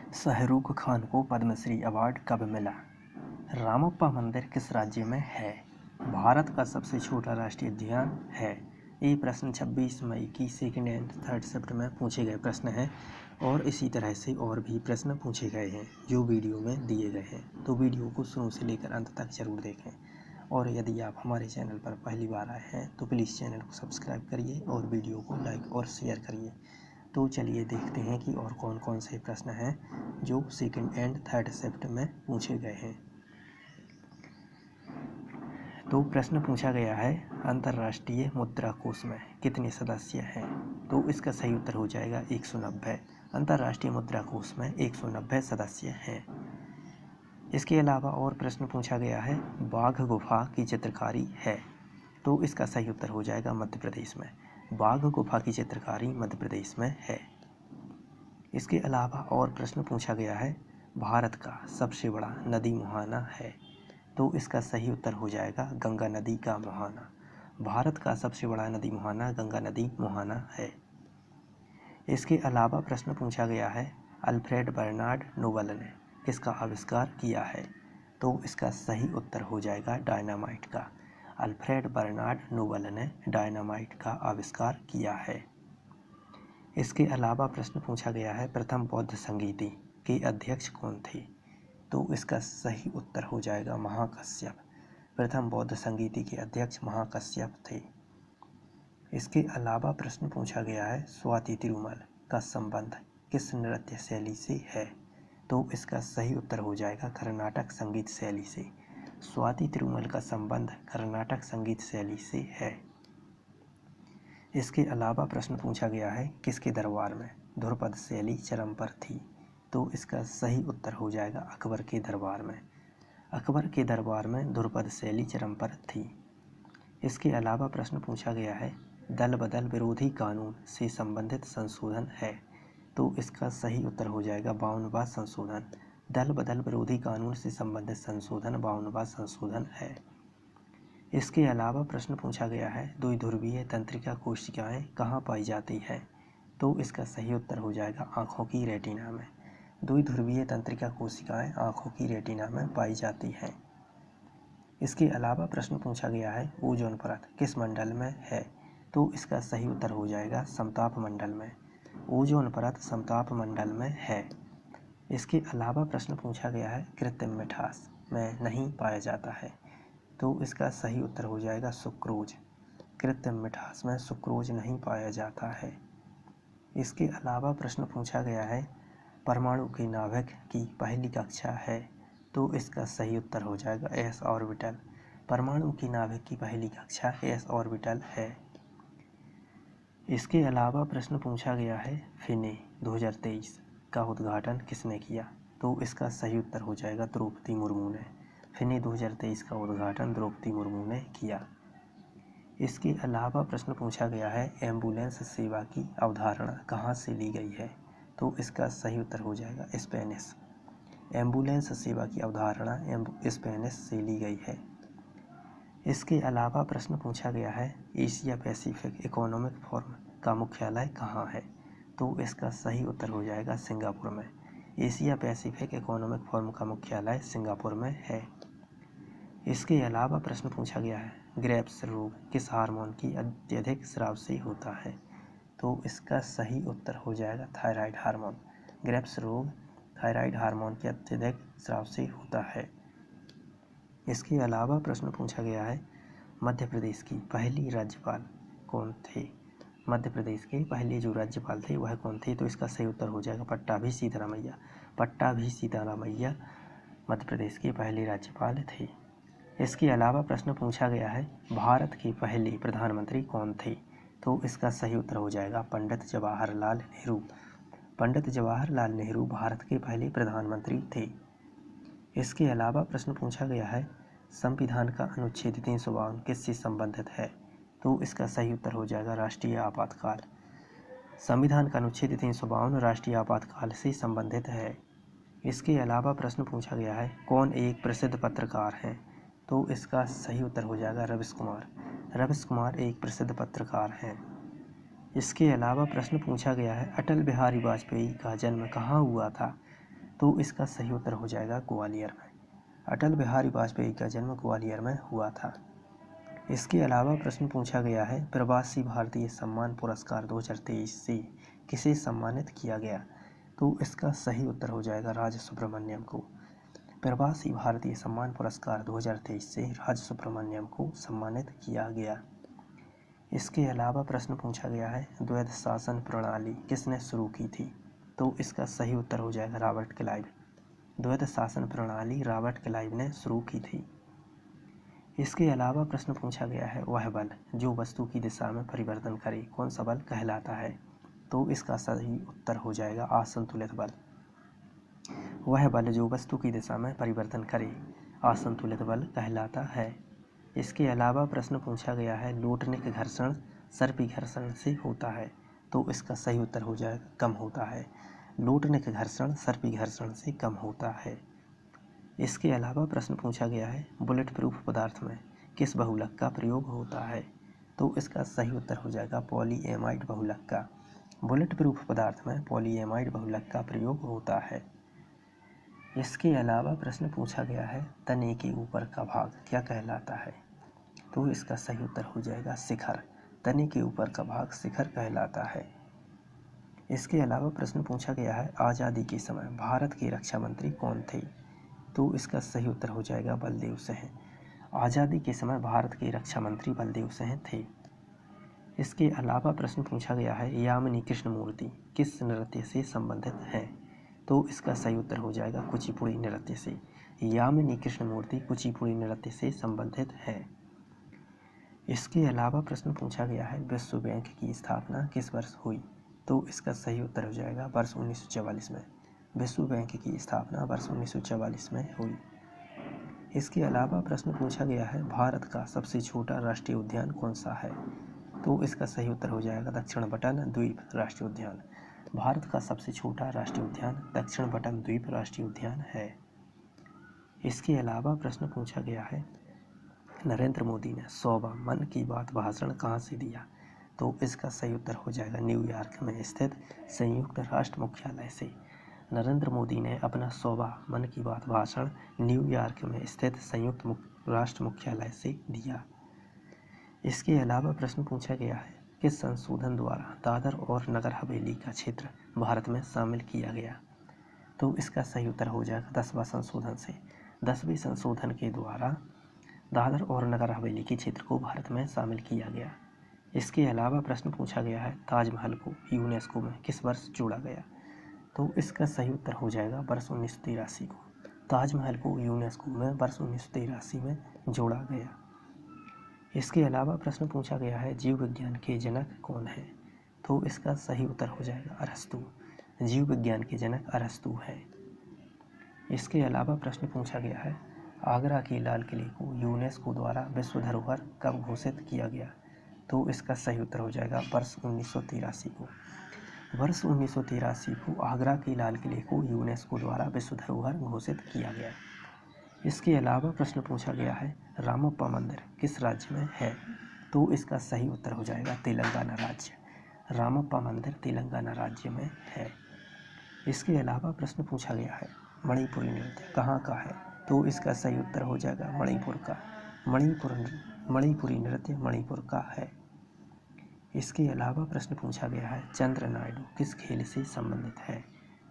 शाहरुख खान को पद्मश्री अवार्ड कब मिला? रामप्पा मंदिर किस राज्य में है? भारत का सबसे छोटा राष्ट्रीय उद्यान है। ये प्रश्न 26 मई की सेकंड एंड थर्ड शिफ्ट में पूछे गए प्रश्न हैं और इसी तरह से और भी प्रश्न पूछे गए हैं जो वीडियो में दिए गए हैं। तो वीडियो को शुरू से लेकर अंत तक जरूर देखें और यदि आप हमारे चैनल पर पहली बार आए हैं तो प्लीज़ चैनल को सब्सक्राइब करिए और वीडियो को लाइक और शेयर करिए। तो चलिए देखते हैं कि और कौन कौन से प्रश्न हैं जो सेकंड एंड थर्ड शिफ्ट में पूछे गए हैं। तो प्रश्न पूछा गया है अंतर्राष्ट्रीय मुद्रा कोष में कितने सदस्य हैं? तो इसका सही उत्तर हो जाएगा 190। अंतर्राष्ट्रीय मुद्रा कोष में 190 सदस्य हैं। इसके अलावा और प्रश्न पूछा गया है बाघ गुफा की चित्रकारी है। तो इसका सही उत्तर हो जाएगा मध्य प्रदेश में। बाघ गुफा की चित्रकारी मध्य प्रदेश में है। इसके अलावा और प्रश्न पूछा गया है भारत का सबसे बड़ा नदी मुहाना है। तो इसका सही उत्तर हो जाएगा गंगा नदी का मुहाना। भारत का सबसे बड़ा नदी मुहाना गंगा नदी मुहाना है। इसके अलावा प्रश्न पूछा गया है अल्फ्रेड बर्नार्ड नोबल ने किसका आविष्कार किया है? तो इसका सही उत्तर हो जाएगा डायनामाइट का। अल्फ्रेड बर्नार्ड नोबल ने डायनामाइट का आविष्कार किया है। इसके अलावा प्रश्न पूछा गया है प्रथम बौद्ध संगीति के अध्यक्ष कौन थे? तो इसका सही उत्तर हो जाएगा महाकश्यप। प्रथम बौद्ध संगीति के अध्यक्ष महाकश्यप थे। इसके अलावा प्रश्न पूछा गया है स्वाति तिरुमल का संबंध किस नृत्य शैली से है? तो इसका सही उत्तर हो जाएगा कर्नाटक संगीत शैली से। स्वाति तिरुमल का संबंध कर्नाटक संगीत शैली से है। इसके अलावा प्रश्न पूछा गया है किसके दरबार में ध्रुपद शैली चरम पर थी? तो इसका सही उत्तर हो जाएगा अकबर के दरबार में। अकबर के दरबार में ध्रुपद शैली चरम पर थी। इसके अलावा प्रश्न पूछा गया है दल बदल विरोधी कानून से संबंधित संशोधन है। तो इसका सही उत्तर हो जाएगा 52वां संशोधन। दल बदल विरोधी कानून से संबंधित संशोधन 52वां संशोधन है। इसके अलावा प्रश्न पूछा गया है द्विध्रुवीय तंत्रिका कोशिकाएं कहाँ पाई जाती हैं? तो इसका सही उत्तर हो जाएगा आँखों की रेटिना में। द्विध्रुवीय तंत्रिका कोशिकाएं आँखों की रेटिना में पाई जाती हैं। इसके अलावा प्रश्न पूछा गया है ओजोन परत किस मंडल में है? तो इसका सही उत्तर हो जाएगा समताप मंडल में। ओजोन परत समताप मंडल में है। इसके अलावा प्रश्न पूछा गया है कृत्रिम मिठास में नहीं पाया जाता है। तो इसका सही उत्तर हो जाएगा सुक्रोज। कृत्रिम मिठास में सुक्रोज नहीं पाया जाता है। इसके अलावा प्रश्न पूछा गया है परमाणु के नाभिक की पहली कक्षा है। तो इसका सही उत्तर हो जाएगा एस ऑर्बिटल। परमाणु की नाभिक की पहली कक्षा एस ऑर्बिटल है। इसके अलावा प्रश्न पूछा गया है फिने 2023 का उद्घाटन किसने किया? तो इसका सही उत्तर हो जाएगा द्रौपदी मुर्मू ने। फिने 2023 का उद्घाटन द्रौपदी मुर्मू ने किया। इसके अलावा प्रश्न पूछा गया है एम्बुलेंस सेवा की अवधारणा कहाँ से ली गई है? तो इसका सही उत्तर हो जाएगा स्पेनिश। एम्बुलेंस सेवा की अवधारणा स्पेनिश से ली गई है। इसके अलावा प्रश्न पूछा गया है एशिया पैसिफिक इकोनॉमिक फोरम का मुख्यालय कहाँ है? तो इसका सही उत्तर हो जाएगा सिंगापुर में। एशिया पैसिफिक इकोनॉमिक फोरम का मुख्यालय सिंगापुर में है। इसके अलावा प्रश्न पूछा गया है ग्रेव्स रोग किस हार्मोन की अत्यधिक स्राव से होता है? तो इसका सही उत्तर हो जाएगा थायराइड हार्मोन। ग्रेव्स रोग थायराइड हार्मोन के अत्यधिक स्राव से होता है। इसके अलावा प्रश्न पूछा गया है मध्य प्रदेश की पहली राज्यपाल कौन थे? मध्य प्रदेश के पहले जो राज्यपाल थे वह कौन थे? तो इसका सही उत्तर हो जाएगा पट्टाभी सीतारामैया। पट्टाभी सीतारामैया मध्य प्रदेश के पहले राज्यपाल थे। इसके अलावा प्रश्न पूछा गया है भारत के पहले प्रधानमंत्री कौन थे? तो इसका सही उत्तर हो जाएगा पंडित जवाहरलाल नेहरू। पंडित जवाहरलाल नेहरू भारत के पहले प्रधानमंत्री थे। इसके अलावा प्रश्न पूछा गया है संविधान का अनुच्छेद 352 किससे संबंधित है? तो इसका सही उत्तर हो जाएगा राष्ट्रीय आपातकाल। संविधान का अनुच्छेद 352 राष्ट्रीय आपातकाल से संबंधित है। इसके अलावा प्रश्न पूछा गया है कौन एक प्रसिद्ध पत्रकार हैं? तो इसका सही उत्तर हो जाएगा रविश कुमार। रविश कुमार एक प्रसिद्ध पत्रकार हैं। इसके अलावा प्रश्न पूछा गया है अटल बिहारी वाजपेयी का जन्म कहाँ हुआ था? तो इसका सही उत्तर हो जाएगा ग्वालियर में। अटल बिहारी वाजपेयी का जन्म ग्वालियर में हुआ था। इसके अलावा प्रश्न पूछा गया है प्रवासी भारतीय सम्मान पुरस्कार 2023 से किसे सम्मानित किया गया। तो इसका सही उत्तर हो जाएगा राज सुब्रमण्यम को। प्रवासी भारतीय सम्मान पुरस्कार 2023 से राज सुब्रमण्यम को सम्मानित किया गया। इसके अलावा प्रश्न पूछा गया है द्वैध शासन प्रणाली किसने शुरू की थी। तो इसका सही उत्तर हो जाएगा रॉबर्ट क्लाइव। द्वैध शासन प्रणाली रॉबर्ट क्लाइव ने शुरू की थी। इसके अलावा प्रश्न पूछा गया है वह बल जो वस्तु की दिशा में परिवर्तन करे कौन सा बल कहलाता है। तो इसका सही उत्तर हो जाएगा असंतुलित बल। वह बल जो वस्तु की दिशा में परिवर्तन करे असंतुलित बल कहलाता है। इसके अलावा प्रश्न पूछा गया है लोटनिक घर्षण सर्पी घर्षण से होता है। तो इसका सही उत्तर हो जाएगा कम होता है। लोटनिक घर्षण सर्पी घर्षण से कम होता है। इसके अलावा प्रश्न पूछा गया है बुलेट प्रूफ पदार्थ में किस बहुलक का प्रयोग होता है। तो इसका सही उत्तर हो जाएगा पॉलीएमाइड बहुलक का। बुलेट प्रूफ पदार्थ में पॉलीएमाइड बहुलक का प्रयोग होता है। इसके अलावा प्रश्न पूछा गया है तने के ऊपर का भाग क्या कहलाता है। तो इसका सही उत्तर हो जाएगा शिखर। तने के ऊपर का भाग शिखर कहलाता है। इसके अलावा प्रश्न पूछा गया है आज़ादी के समय भारत के रक्षा मंत्री कौन थे। तो इसका सही उत्तर हो जाएगा बलदेव सिंह। आज़ादी के समय भारत के रक्षा मंत्री बलदेव सिंह थे। इसके अलावा प्रश्न पूछा गया है यामिनी कृष्णमूर्ति किस नृत्य से संबंधित है। तो इसका सही उत्तर हो जाएगा कुचिपुड़ी नृत्य से। यामिनी कृष्णमूर्ति कुचिपुड़ी नृत्य से संबंधित है। इसके अलावा प्रश्न पूछा गया है विश्व बैंक की स्थापना किस वर्ष हुई। तो इसका सही उत्तर हो जाएगा वर्ष 1944 में। विश्व बैंक की स्थापना वर्ष 1944 में हुई। इसके अलावा प्रश्न पूछा गया है भारत का सबसे छोटा राष्ट्रीय उद्यान कौन सा है। तो इसका सही उत्तर हो जाएगा दक्षिण बटन द्वीप राष्ट्रीय उद्यान। भारत का सबसे छोटा राष्ट्रीय उद्यान दक्षिण बटन द्वीप राष्ट्रीय उद्यान है। इसके अलावा प्रश्न पूछा गया है नरेंद्र मोदी ने 100वां मन की बात भाषण कहाँ से दिया। तो इसका सही उत्तर हो जाएगा न्यूयॉर्क में स्थित संयुक्त राष्ट्र मुख्यालय से। नरेंद्र मोदी ने अपना 100वां मन की बात भाषण न्यूयॉर्क में स्थित संयुक्त राष्ट्र मुख्यालय से दिया। इसके अलावा प्रश्न पूछा गया है किस संशोधन द्वारा दादर और नगर हवेली का क्षेत्र भारत में शामिल किया गया। तो इसका सही उत्तर हो जाएगा 10वां संशोधन से। 10वें संशोधन के द्वारा दादर और नगर हवेली के क्षेत्र को भारत में शामिल किया गया। इसके अलावा प्रश्न पूछा गया है ताजमहल को यूनेस्को में किस वर्ष जोड़ा गया। तो इसका सही उत्तर हो जाएगा वर्ष 1983 को। ताजमहल को यूनेस्को में वर्ष 1983 में जोड़ा गया। इसके अलावा प्रश्न पूछा गया है जीव विज्ञान के जनक कौन है। तो इसका सही उत्तर हो जाएगा अरस्तु। जीव विज्ञान के जनक अरस्तु है। इसके अलावा प्रश्न पूछा गया है आगरा के लाल किले को यूनेस्को द्वारा विश्व धरोहर कब घोषित किया गया। तो इसका सही उत्तर हो जाएगा वर्ष 1983 को। वर्ष 1983 को आगरा के लाल किले को यूनेस्को द्वारा विश्व धरोहर घोषित किया गया। इसके अलावा प्रश्न पूछा गया है रामप्पा मंदिर किस राज्य में है। तो इसका सही उत्तर हो जाएगा तेलंगाना राज्य। रामप्पा मंदिर तेलंगाना राज्य में है। इसके अलावा प्रश्न पूछा गया है मणिपुरी नृत्य कहाँ का है। तो इसका सही उत्तर हो जाएगा मणिपुर का। मणिपुरी नृत्य मणिपुर का है। इसके अलावा प्रश्न पूछा गया है चंद्र नायडू किस खेल से संबंधित है।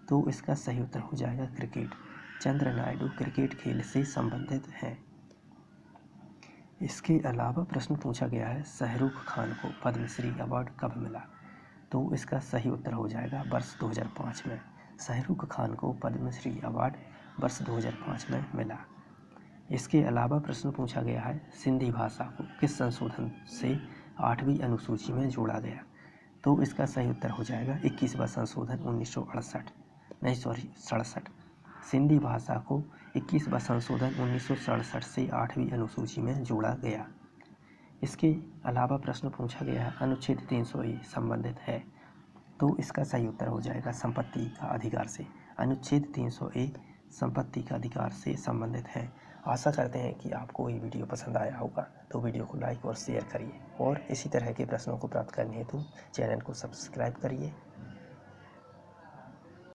तो इसका सही उत्तर हो जाएगा क्रिकेट। चंद्र नायडू क्रिकेट खेल से संबंधित है। इसके अलावा प्रश्न पूछा गया है शाहरुख खान को पद्मश्री अवार्ड कब मिला। तो इसका सही उत्तर हो जाएगा वर्ष 2005 में। शाहरुख खान को पद्मश्री अवार्ड वर्ष 2005 में मिला। इसके अलावा प्रश्न पूछा गया है सिंधी भाषा को किस संशोधन से 8वीं अनुसूची में जोड़ा गया। तो इसका सही उत्तर हो जाएगा 21वां संशोधन 1967। सिंधी भाषा को 21वां संशोधन 1967 से 8वीं अनुसूची में जोड़ा गया। इसके अलावा प्रश्न पूछा गया है अनुच्छेद 300A संबंधित है। तो इसका सही उत्तर हो जाएगा संपत्ति का अधिकार से। अनुच्छेद 300A संपत्ति का अधिकार से संबंधित है। आशा करते हैं कि आपको ये वीडियो पसंद आया होगा। तो वीडियो को लाइक और शेयर करिए और इसी तरह के प्रश्नों को प्राप्त करने हेतु चैनल को सब्सक्राइब करिए।